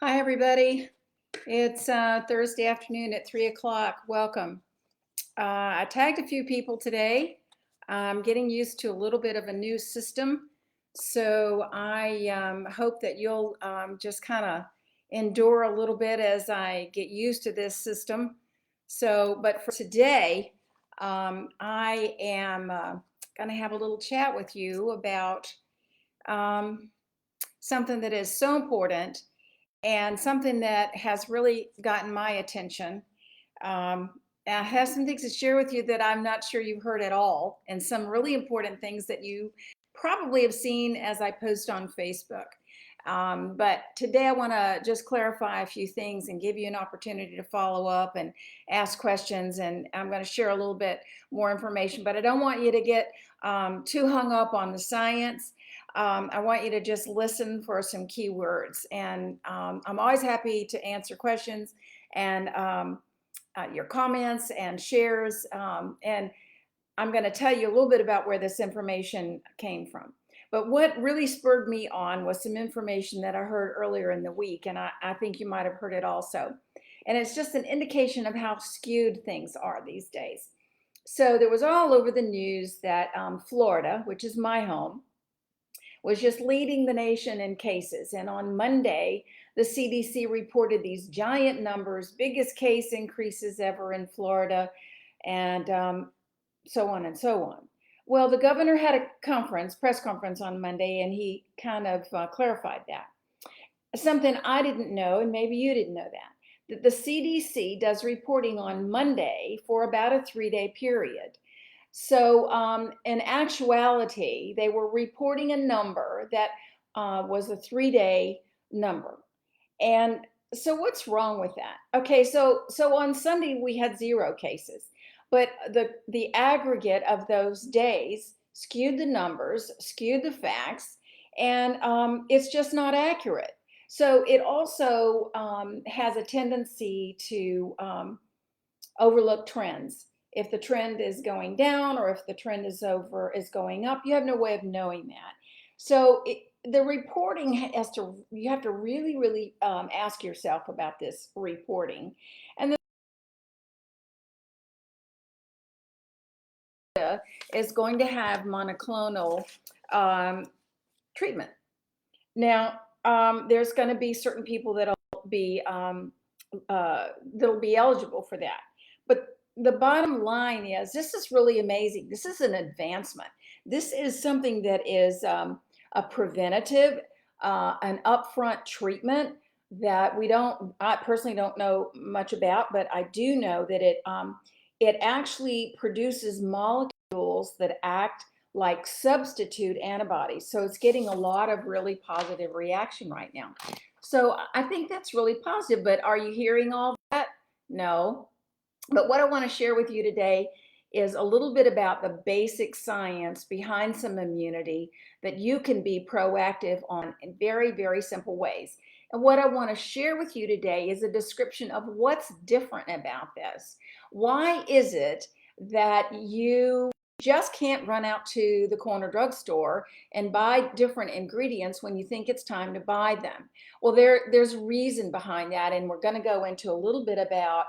Hi, everybody. It's Thursday afternoon at 3 o'clock. Welcome. I tagged a few people today. I'm getting used to a little bit of a new system. So I hope that you'll just kind of endure a little bit as I get used to this system. But for today, I am going to have a little chat with you about um, something that is so important and something that has really gotten my attention. Um, I have some things to share with you that I'm not sure you've heard at all, and some really important things that you probably have seen as I post on Facebook. But today I want to just clarify a few things and give you an opportunity to follow up and ask questions. And I'm going to share a little bit more information, but I don't want you to get too hung up on the science. I want you to just listen for some key words. And I'm always happy to answer questions and your comments and shares. And I'm going to tell you a little bit about where this information came from. But what really spurred me on was some information that I heard earlier in the week, and I think you might have heard it also. And it's just an indication of how skewed things are these days. So there was all over the news that Florida, which is my home, was just leading the nation in cases. And on Monday, the CDC reported these giant numbers, biggest case increases ever in Florida, and so on and so on. Well, the governor had a press conference on Monday, and he kind of clarified that. Something I didn't know, and maybe you didn't know that the CDC does reporting on Monday for about a 3-day period. So, in actuality, they were reporting a number that was a 3-day number. And so, what's wrong with that? Okay, so on Sunday we had 0 cases, but the aggregate of those days skewed the numbers, skewed the facts, and it's just not accurate. So it also has a tendency to overlook trends. If the trend is going down or if the trend is going up, you have no way of knowing that. So the reporting you have to really, really ask yourself about this reporting. And the is going to have monoclonal treatment. Now, there's going to be certain people that'll be eligible for that. But the bottom line is, this is really amazing. This is an advancement. This is something that is a preventative, an upfront treatment that I personally don't know much about, but I do know that it actually produces molecules that act like substitute antibodies. So it's getting a lot of really positive reaction right now. So I think that's really positive, but are you hearing all that? No. But what I want to share with you today is a little bit about the basic science behind some immunity that you can be proactive on in very, very simple ways. And what I want to share with you today is a description of what's different about this. Why is it that you just can't run out to the corner drugstore and buy different ingredients when you think it's time to buy them? Well, there's reason behind that, and we're going to go into a little bit about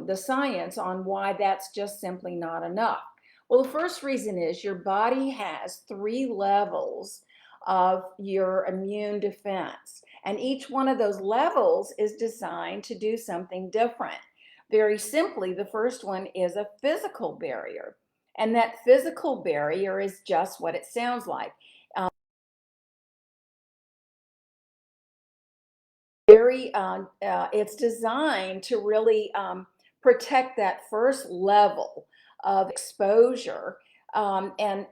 the science on why that's just simply not enough. Well, the first reason is your body has 3 levels of your immune defense, and each one of those levels is designed to do something different. Very simply, the first one is a physical barrier, and that physical barrier is just what it sounds like. It's designed to really protect that first level of exposure, and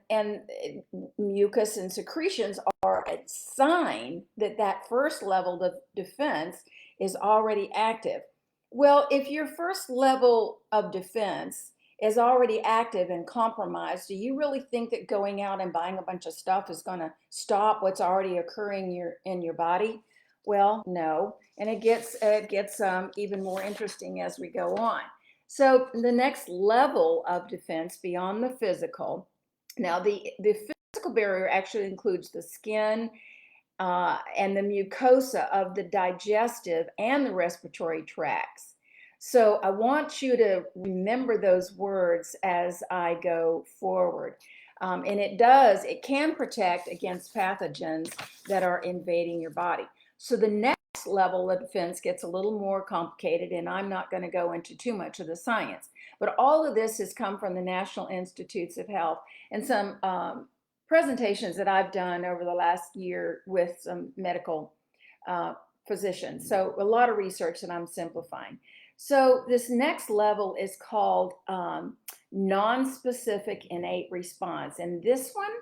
mucus and secretions are a sign that that first level of defense is already active. Well, if your first level of defense is already active and compromised, do you really think that going out and buying a bunch of stuff is going to stop what's already occurring in your body? Well, no, and it gets even more interesting as we go on. So the next level of defense beyond the physical, now the physical barrier actually includes the skin and the mucosa of the digestive and the respiratory tracts. So I want you to remember those words as I go forward. And it can protect against pathogens that are invading your body. So the next level of defense gets a little more complicated, and I'm not going to go into too much of the science. But all of this has come from the National Institutes of Health and some presentations that I've done over the last year with some medical physicians. So a lot of research that I'm simplifying. So this next level is called non-specific innate response. And this one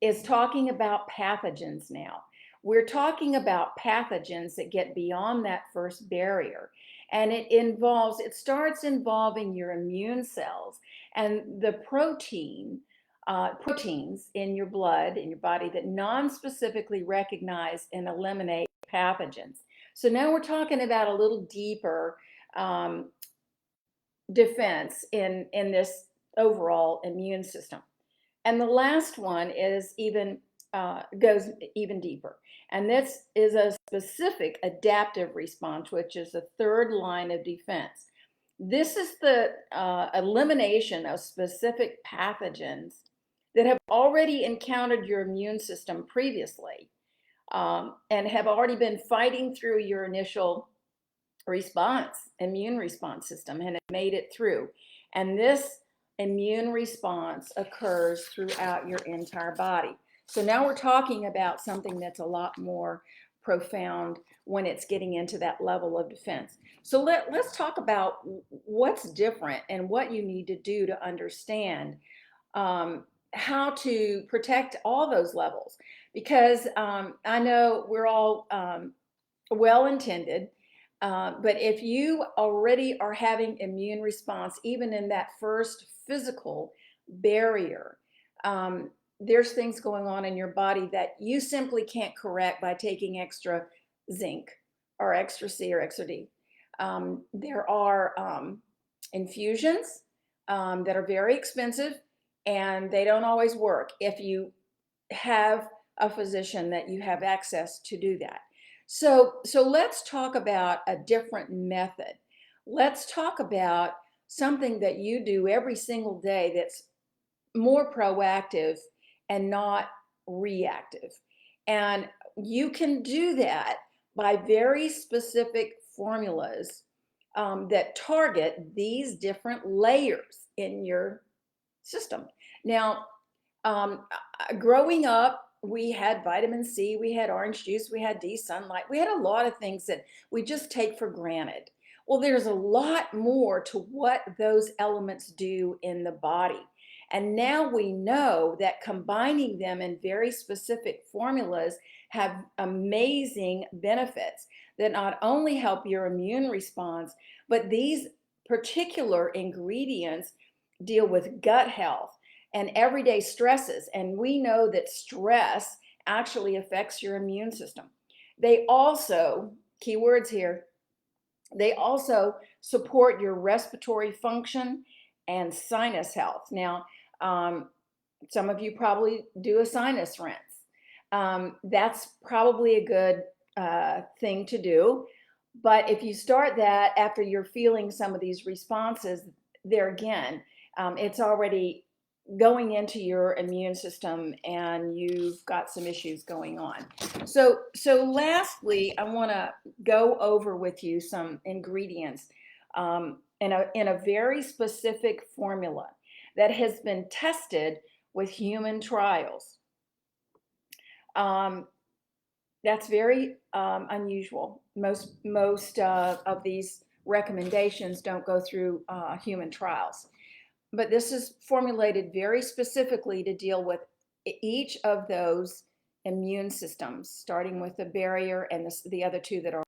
is talking about pathogens now. We're talking about pathogens that get beyond that first barrier. And it starts involving your immune cells and the proteins in your blood, in your body, that non-specifically recognize and eliminate pathogens. So now we're talking about a little deeper defense in this overall immune system. And the last one goes even deeper. And this is a specific adaptive response, which is the third line of defense. This is the elimination of specific pathogens that have already encountered your immune system previously, and have already been fighting through your initial immune response system, and have made it through. And this immune response occurs throughout your entire body. So now we're talking about something that's a lot more profound when it's getting into that level of defense. So let's talk about what's different and what you need to do to understand how to protect all those levels. Because I know we're all well-intended, but if you already are having immune response, even in that first physical barrier, there's things going on in your body that you simply can't correct by taking extra zinc or extra C or extra D. There are infusions that are very expensive, and they don't always work if you have a physician that you have access to do that. So let's talk about a different method. Let's talk about something that you do every single day that's more proactive and not reactive. And you can do that by very specific formulas that target these different layers in your system. Now, growing up, we had vitamin C, we had orange juice, we had D sunlight, we had a lot of things that we just take for granted. Well, there's a lot more to what those elements do in the body. And now we know that combining them in very specific formulas have amazing benefits that not only help your immune response, but these particular ingredients deal with gut health and everyday stresses. And we know that stress actually affects your immune system. They also, keywords here, they also support your respiratory function and sinus health. Now, some of you probably do a sinus rinse. That's probably a good thing to do. But if you start that after you're feeling some of these responses, there again, it's already going into your immune system and you've got some issues going on. So lastly, I want to go over with you some ingredients in a very specific formula that has been tested with human trials. That's very unusual. Most of these recommendations don't go through human trials. But this is formulated very specifically to deal with each of those immune systems, starting with the barrier and the other two that are.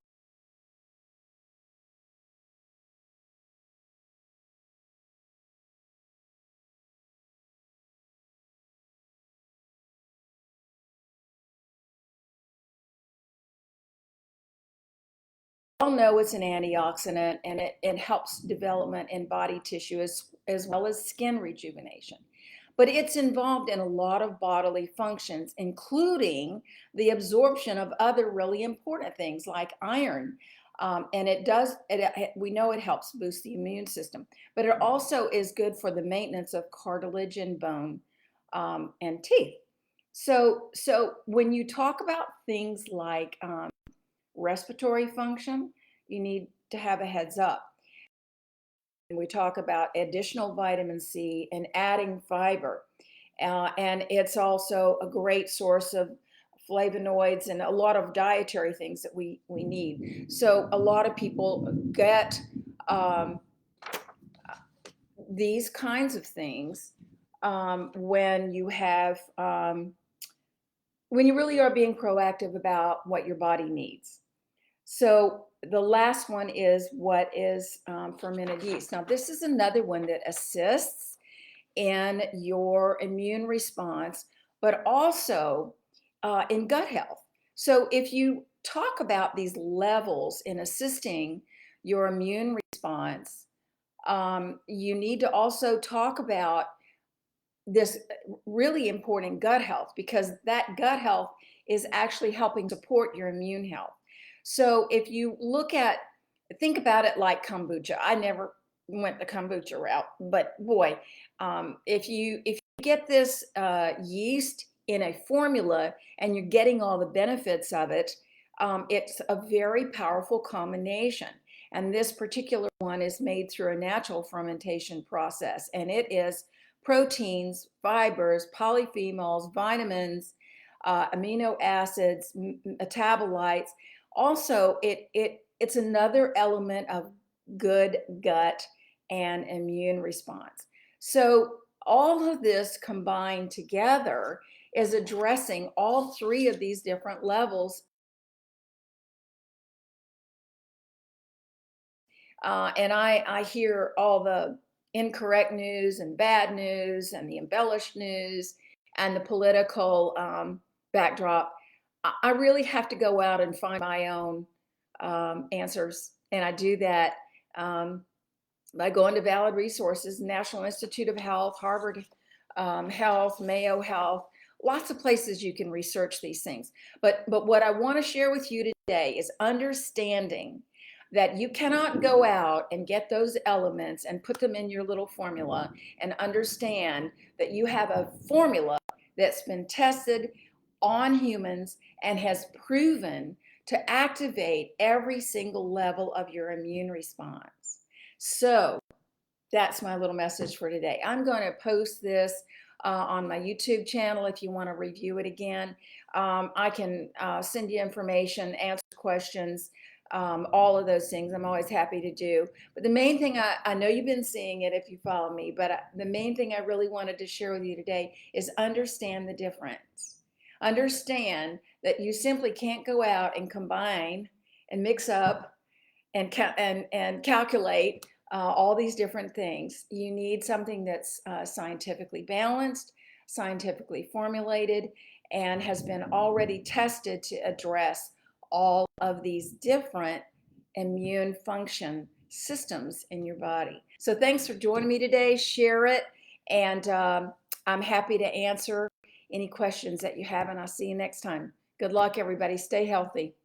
We all know it's an antioxidant, and it helps development in body tissue as well as skin rejuvenation. but it's involved in a lot of bodily functions, including the absorption of other really important things like iron. And we know it helps boost the immune system, but it also is good for the maintenance of cartilage and bone and teeth. So when you talk about things like respiratory function, you need to have a heads up. We talk about additional vitamin C and adding fiber. And it's also a great source of flavonoids and a lot of dietary things that we need. So a lot of people get um, these kinds of things when you have when you really are being proactive about what your body needs. So the last one is what is fermented yeast. Now this is another one that assists in your immune response, but also in gut health. So if you talk about these levels in assisting your immune response, you need to also talk about this really important gut health, because that gut health is actually helping support your immune health. So if you think about it like kombucha. I never went the kombucha route, but boy, if you get this yeast in a formula and you're getting all the benefits of it, it's a very powerful combination. And this particular one is made through a natural fermentation process, and it is proteins, fibers, polyphenols, vitamins, amino acids, metabolites. Also, it's another element of good gut and immune response. So all of this combined together is addressing all three of these different levels. And I hear all the incorrect news and bad news and the embellished news and the political backdrop. I really have to go out and find my own answers. And I do that by going to valid resources, National Institute of Health, Harvard Health, Mayo Health, lots of places you can research these things. But what I want to share with you today is understanding that you cannot go out and get those elements and put them in your little formula, and understand that you have a formula that's been tested on humans and has proven to activate every single level of your immune response. So that's my little message for today. I'm going to post this on my YouTube channel if you want to review it again. I can send you information, answer questions, all of those things. I'm always happy to do. But the main thing, I know you've been seeing it if you follow me, but the main thing I really wanted to share with you today is understand the difference. Understand that you simply can't go out and combine and mix up and calculate all these different things. You need something that's scientifically balanced, scientifically formulated, and has been already tested to address all of these different immune function systems in your body. So thanks for joining me today. Share it, and I'm happy to answer any questions that you have, and I'll see you next time. Good luck, everybody. Stay healthy.